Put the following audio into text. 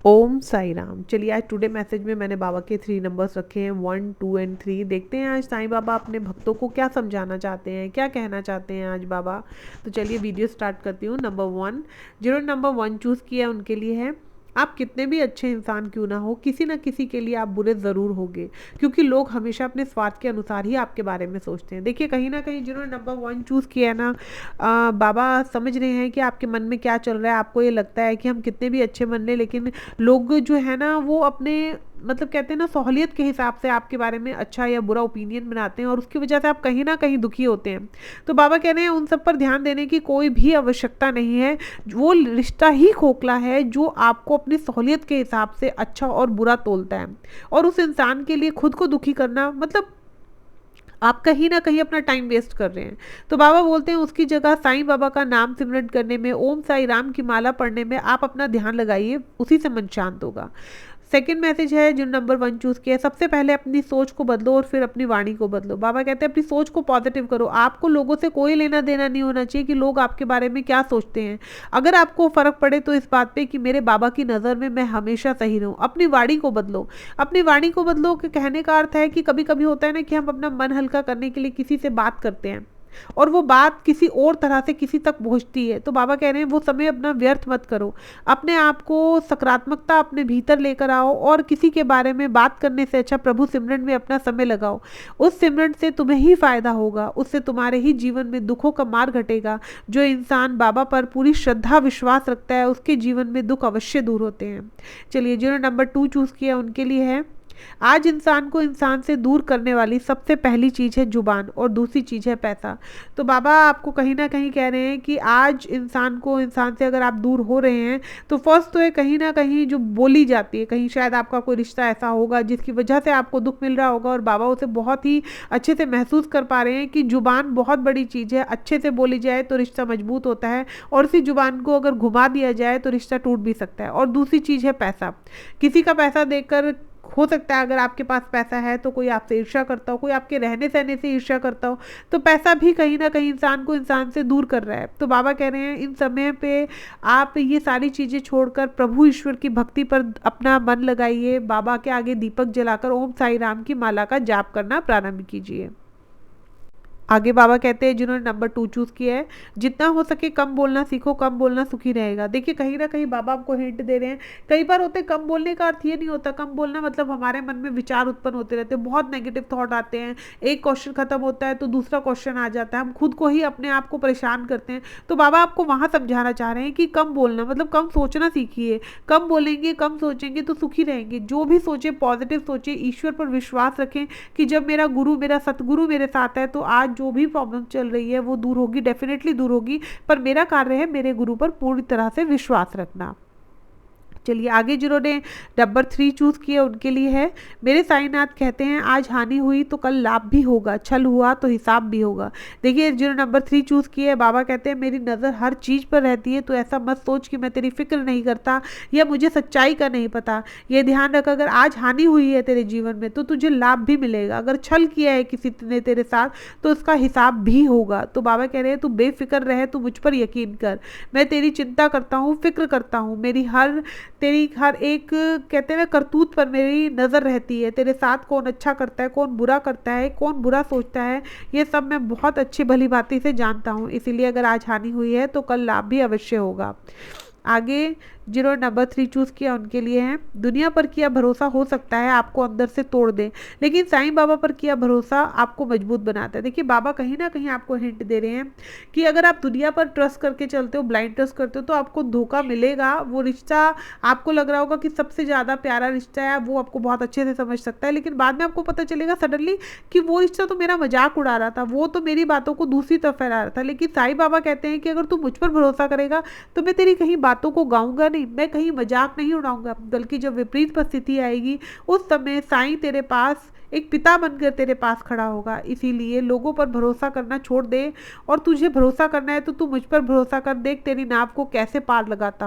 ओम साई राम। चलिए आज today message में मैंने बाबा के 3 नंबर्स रखे हैं, 1, 2 एंड 3। देखते हैं आज साईं बाबा अपने भक्तों को क्या समझाना चाहते हैं, क्या कहना चाहते हैं आज बाबा। तो चलिए वीडियो स्टार्ट करती हूँ। नंबर 1, जिन्होंने नंबर 1 चूज़ किया उनके लिए है, आप कितने भी अच्छे इंसान क्यों ना हो, किसी ना किसी के लिए आप बुरे ज़रूर होगे, क्योंकि लोग हमेशा अपने स्वार्थ के अनुसार ही आपके बारे में सोचते हैं। देखिए कहीं ना कहीं जिन्होंने नंबर 1 चूज़ किया है ना, बाबा समझ रहे हैं कि आपके मन में क्या चल रहा है। आपको ये लगता है कि हम कितने भी अच्छे मन लें, लेकिन लोग जो है ना वो अपने मतलब कहते हैं ना सहूलियत के हिसाब से आपके बारे में अच्छा या बुरा ओपिनियन बनाते हैं, और उसकी वजह से आप कहीं ना कहीं दुखी होते हैं। तो बाबा कह रहे हैं उन सब पर ध्यान देने की कोई भी आवश्यकता नहीं है। वो रिश्ता ही खोखला है जो आपको अपनी सहूलियत के हिसाब से अच्छा और बुरा तोलता है, और उस इंसान के लिए खुद को दुखी करना मतलब आप कहीं ना कहीं अपना टाइम वेस्ट कर रहे हैं। तो बाबा बोलते हैं उसकी जगह साईं बाबा का नाम सिमरन करने में, ओम साई राम की माला पढ़ने में आप अपना ध्यान लगाइए, उसी से मन शांत होगा। सेकंड मैसेज है जो नंबर 1 चूज़ किया, सबसे पहले अपनी सोच को बदलो और फिर अपनी वाणी को बदलो। बाबा कहते हैं अपनी सोच को पॉजिटिव करो। आपको लोगों से कोई लेना देना नहीं होना चाहिए कि लोग आपके बारे में क्या सोचते हैं। अगर आपको फ़र्क पड़े तो इस बात पे कि मेरे बाबा की नज़र में मैं हमेशा सही रहूं। अपनी वाणी को बदलो। अपनी वाणी को बदलो के कहने का अर्थ है कि कभी कभी होता है ना कि हम अपना मन हल्का करने के लिए किसी से बात करते हैं, और वो बात किसी और तरह से किसी तक पहुंचती है। तो बाबा कह रहे हैं वो समय अपना व्यर्थ मत करो। अपने आप को सकारात्मकता अपने भीतर लेकर आओ, और किसी के बारे में बात करने से अच्छा प्रभु सिमरन में अपना समय लगाओ। उस सिमरन से तुम्हें ही फायदा होगा, उससे तुम्हारे ही जीवन में दुखों का मार घटेगा। जो इंसान बाबा पर पूरी श्रद्धा विश्वास रखता है उसके जीवन में दुख अवश्य दूर होते हैं। चलिए जिन्होंने नंबर 2 चूज़ किया उनके लिए है, आज इंसान को इंसान से दूर करने वाली सबसे पहली चीज़ है जुबान, और दूसरी चीज़ है पैसा। तो बाबा आपको कहीं ना कहीं कह रहे हैं कि आज इंसान को इंसान से अगर आप दूर हो रहे हैं तो फर्स्ट तो है कहीं ना कहीं जो बोली जाती है, कहीं शायद आपका कोई रिश्ता ऐसा होगा जिसकी वजह से आपको दुख मिल रहा होगा, और बाबा उसे बहुत ही अच्छे से महसूस कर पा रहे हैं कि जुबान बहुत बड़ी चीज़ है। अच्छे से बोली जाए तो रिश्ता मजबूत होता है, और इसी जुबान को अगर घुमा दिया जाए तो रिश्ता टूट भी सकता है। और दूसरी चीज़ है पैसा। किसी का पैसा देखकर हो सकता है अगर आपके पास पैसा है तो कोई आपसे ईर्ष्या करता हो, कोई आपके रहने सहने से ईर्ष्या करता हो, तो पैसा भी कहीं ना कहीं इंसान को इंसान से दूर कर रहा है। तो बाबा कह रहे हैं इन समय पे आप ये सारी चीज़ें छोड़कर प्रभु ईश्वर की भक्ति पर अपना मन लगाइए। बाबा के आगे दीपक जलाकर ओम साई राम की माला का जाप करना प्रारंभ कीजिए। आगे बाबा कहते हैं जिन्होंने नंबर 2 चूज़ किया है, जितना हो सके कम बोलना सीखो, कम बोलना सुखी रहेगा। देखिए कहीं ना कहीं बाबा आपको हिंट दे रहे हैं। कई बार होते कम बोलने का अर्थ ये नहीं होता, कम बोलना मतलब हमारे मन में विचार उत्पन्न होते रहते हैं, बहुत नेगेटिव थॉट आते हैं। एक क्वेश्चन खत्म होता है तो दूसरा क्वेश्चन आ जाता है, हम खुद को ही अपने आप को परेशान करते हैं। तो बाबा आपको वहाँ समझाना चाह रहे हैं कि कम बोलना मतलब कम सोचना सीखिए। कम बोलेंगे, कम सोचेंगे तो सुखी रहेंगे। जो भी सोचे पॉजिटिव सोचे, ईश्वर पर विश्वास रखें कि जब मेरा गुरु मेरा सतगुरु मेरे साथ है तो आज जो भी प्रॉब्लम चल रही है वो दूर होगी, डेफिनेटली दूर होगी। पर मेरा कार्य है मेरे गुरु पर पूरी तरह से विश्वास रखना। चलिए आगे जिन्होंने नंबर 3 चूज़ किया उनके लिए है, मेरे साईनाथ कहते हैं आज हानि हुई तो कल लाभ भी होगा, छल हुआ तो हिसाब भी होगा। देखिए जिन्होंने नंबर 3 चूज़ किया है, बाबा कहते हैं मेरी नज़र हर चीज़ पर रहती है, तो ऐसा मत सोच कि मैं तेरी फिक्र नहीं करता या मुझे सच्चाई का नहीं पता। ये ध्यान रख अगर आज हानि हुई है तेरे जीवन में तो तुझे लाभ भी मिलेगा। अगर छल किया है किसी ने तेरे साथ तो उसका हिसाब भी होगा। तो बाबा कह रहे हैं तू बेफिक्र रहे, तू मुझ पर यकीन कर। मैं तेरी चिंता करता हूँ, फिक्र करता हूँ। तेरी हर एक कहते हैं ना करतूत पर मेरी नज़र रहती है। तेरे साथ कौन अच्छा करता है, कौन बुरा करता है, कौन बुरा सोचता है, ये सब मैं बहुत अच्छी भली भांति से जानता हूँ। इसीलिए अगर आज हानि हुई है तो कल लाभ भी अवश्य होगा। आगे जिन्होंने नंबर 3 चूज़ किया उनके लिए है, दुनिया पर किया भरोसा हो सकता है आपको अंदर से तोड़ दे, लेकिन साईं बाबा पर किया भरोसा आपको मजबूत बनाता है। देखिए बाबा कहीं ना कहीं आपको हिंट दे रहे हैं कि अगर आप दुनिया पर ट्रस्ट करके चलते हो, ब्लाइंड ट्रस्ट करते हो, तो आपको धोखा मिलेगा। वो रिश्ता आपको लग रहा होगा कि सबसे ज़्यादा प्यारा रिश्ता है, वो आपको बहुत अच्छे से समझ सकता है, लेकिन बाद में आपको पता चलेगा सडनली कि वो रिश्ता तो मेरा मजाक उड़ा रहा था, वो तो मेरी बातों को दूसरी तरफ फैला रहा था। लेकिन साईं बाबा कहते हैं कि अगर तू मुझ पर भरोसा करेगा तो मैं तेरी कहीं बातों को गाऊंगा नहीं, मैं कहीं मजाक नहीं उड़ाऊंगा, बल्कि जब विपरीत परिस्थिति आएगी उस समय साईं तेरे पास एक पिता बनकर तेरे पास खड़ा होगा। इसीलिए लोगों पर भरोसा करना छोड़ दे, और तुझे भरोसा करना है तो तू मुझ पर भरोसा कर। देख तेरी नाव को कैसे पार लगाता हूँ।